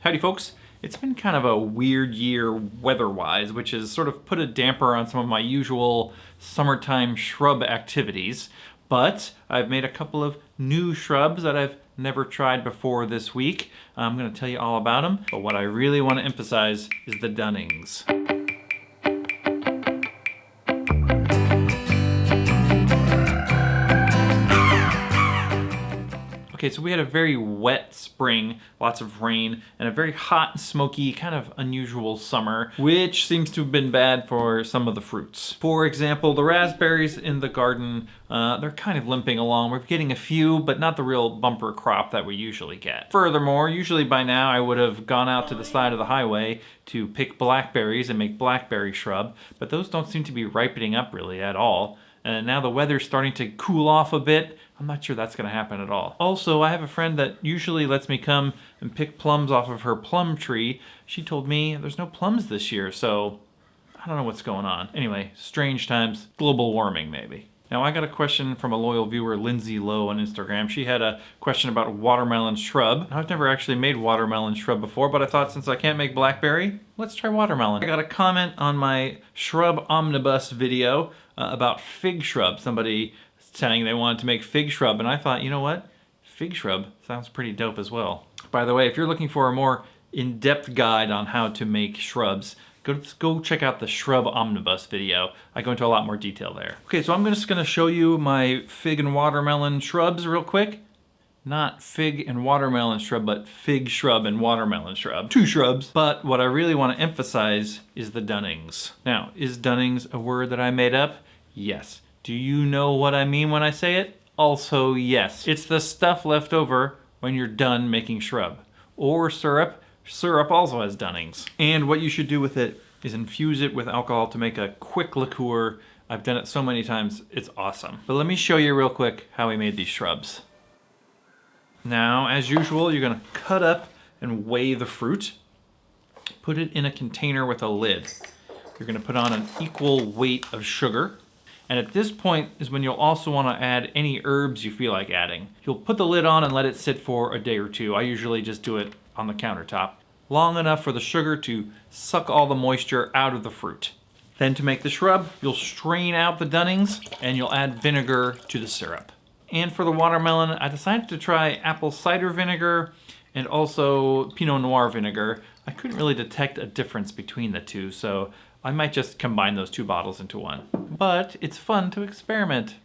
Howdy folks. It's been kind of a weird year weather-wise, which has sort of put a damper on some of my usual summertime shrub activities. But I've made a couple of new shrubs that I've never tried before this week. I'm going to tell you all about them, but what I really want to emphasize is the Dunnings. Okay, so we had a very wet spring, lots of rain, and a very hot and smoky, kind of unusual summer, which seems to have been bad for some of the fruits. For example, the raspberries in the garden, they're kind of limping along. We're getting a few, but not the real bumper crop that we usually get. Furthermore, usually by now I would have gone out to the side of the highway to pick blackberries and make blackberry shrub, but those don't seem to be ripening up really at all. And now the weather's starting to cool off a bit. I'm not sure that's going to happen at all. Also, I have a friend that usually lets me come and pick plums off of her plum tree. She told me there's no plums this year, so I don't know what's going on. Anyway, strange times, global warming maybe. Now I got a question from a loyal viewer, Lindsay Lowe on Instagram. She had a question about watermelon shrub. I've never actually made watermelon shrub before, but I thought since I can't make blackberry, let's try watermelon. I got a comment on my shrub omnibus video about fig shrub. Somebody saying they wanted to make fig shrub, and I thought, you know what? Fig shrub sounds pretty dope as well. By the way, if you're looking for a more in-depth guide on how to make shrubs, go check out the shrub omnibus video. I go into a lot more detail there. Okay, so I'm just gonna show you my fig and watermelon shrubs real quick. Not fig and watermelon shrub, but fig shrub and watermelon shrub. Two shrubs. But what I really want to emphasize is the Dunnings. Now, is Dunnings a word that I made up? Yes. Do you know what I mean when I say it? Also, yes. It's the stuff left over when you're done making shrub. Or syrup. Syrup also has Dunnings. And what you should do with it is infuse it with alcohol to make a quick liqueur. I've done it so many times, it's awesome. But let me show you real quick how we made these shrubs. Now, as usual, you're gonna cut up and weigh the fruit. Put it in a container with a lid. You're gonna put on an equal weight of sugar. And at this point is when you'll also want to add any herbs you feel like adding. You'll put the lid on and let it sit for a day or two. I usually just do it on the countertop. Long enough for the sugar to suck all the moisture out of the fruit. Then to make the shrub, you'll strain out the Dunnings and you'll add vinegar to the syrup. And for the watermelon, I decided to try apple cider vinegar and also Pinot Noir vinegar. I couldn't really detect a difference between the two, so I might just combine those two bottles into one. But it's fun to experiment.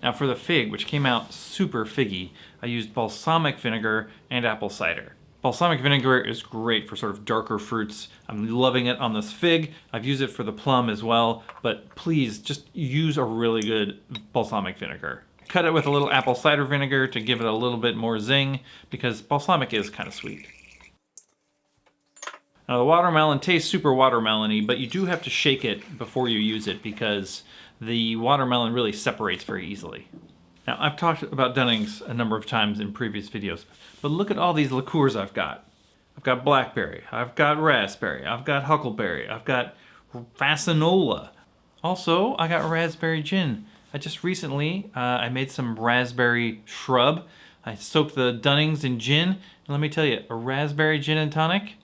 Now for the fig, which came out super figgy, I used balsamic vinegar and apple cider. Balsamic vinegar is great for sort of darker fruits. I'm loving it on this fig. I've used it for the plum as well, but please just use a really good balsamic vinegar. Cut it with a little apple cider vinegar to give it a little bit more zing, because balsamic is kind of sweet. Now the watermelon tastes super watermelon-y, but you do have to shake it before you use it because the watermelon really separates very easily. Now I've talked about Dunnings a number of times in previous videos, but look at all these liqueurs I've got. I've got blackberry, I've got raspberry, I've got huckleberry, I've got fascinola. Also, I got raspberry gin. I just recently, I made some raspberry shrub. I soaked the Dunnings in gin, and let me tell you, a raspberry gin and tonic,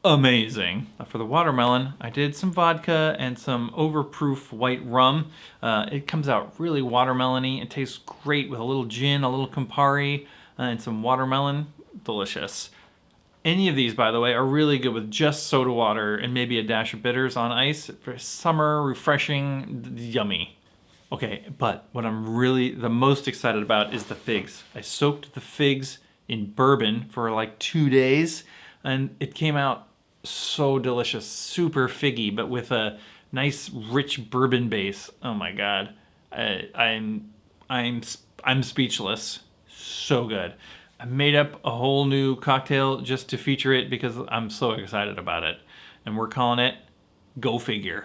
amazing. For the watermelon, I did some vodka and some overproof white rum. It comes out really watermelon-y. It tastes great with a little gin, a little Campari, and some watermelon. Delicious. Any of these, by the way, are really good with just soda water and maybe a dash of bitters on ice. For summer, refreshing, yummy. Okay, but what I'm really the most excited about is the figs. I soaked the figs in bourbon for like 2 days, and it came out so delicious, super figgy, but with a nice rich bourbon base. Oh my god, I'm speechless. So good. I made up a whole new cocktail just to feature it because I'm so excited about it, and we're calling it Go Figure.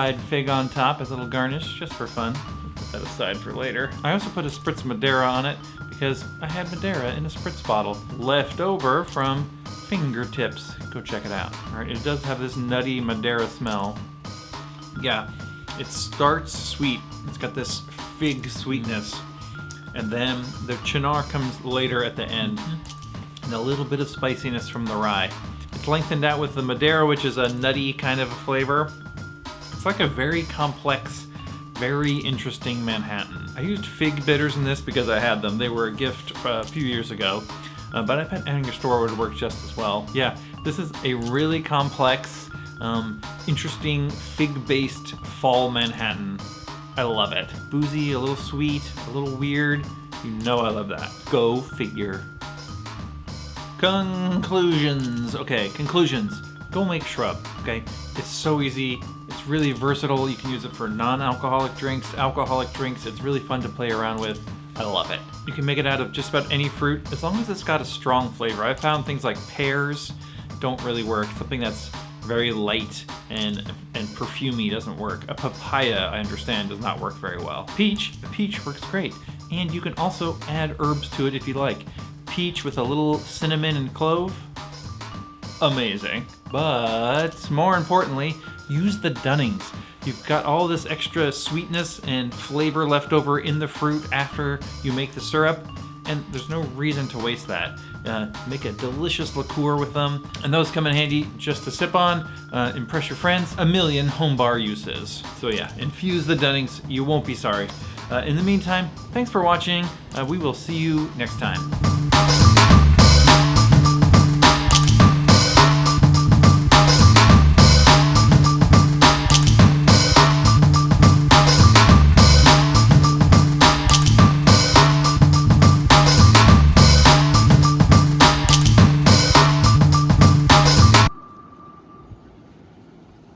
dried fig on top as a little garnish, just for fun. Put that aside for later. I also put a spritz Madeira on it because I had Madeira in a spritz bottle left over from Fingertips. Go check it out. All right, it does have this nutty Madeira smell. Yeah, it starts sweet. It's got this fig sweetness. And then the Cynar comes later at the end. And a little bit of spiciness from the rye. It's lengthened out with the Madeira, which is a nutty kind of a flavor. It's like a very complex, very interesting Manhattan. I used fig bitters in this because I had them. They were a gift a few years ago. But I bet in your store would work just as well. Yeah, this is a really complex, interesting fig-based fall Manhattan. I love it. Boozy, a little sweet, a little weird. You know I love that. Go figure. Conclusions. Okay, conclusions. Go make shrub, okay? It's so easy. It's really versatile. You can use it for non-alcoholic drinks, alcoholic drinks. It's really fun to play around with. I love it. You can make it out of just about any fruit as long as it's got a strong flavor. I've found things like pears don't really work. Something that's very light and perfumey doesn't work. A papaya, I understand, does not work very well. Peach works great. And you can also add herbs to it if you like. Peach with a little cinnamon and clove, amazing. But more importantly, use the Dunnings. You've got all this extra sweetness and flavor left over in the fruit after you make the syrup, and there's no reason to waste that. Make a delicious liqueur with them, and those come in handy just to sip on, impress your friends, a million home bar uses. So yeah, infuse the Dunnings, you won't be sorry. In the meantime, thanks for watching. We will see you next time.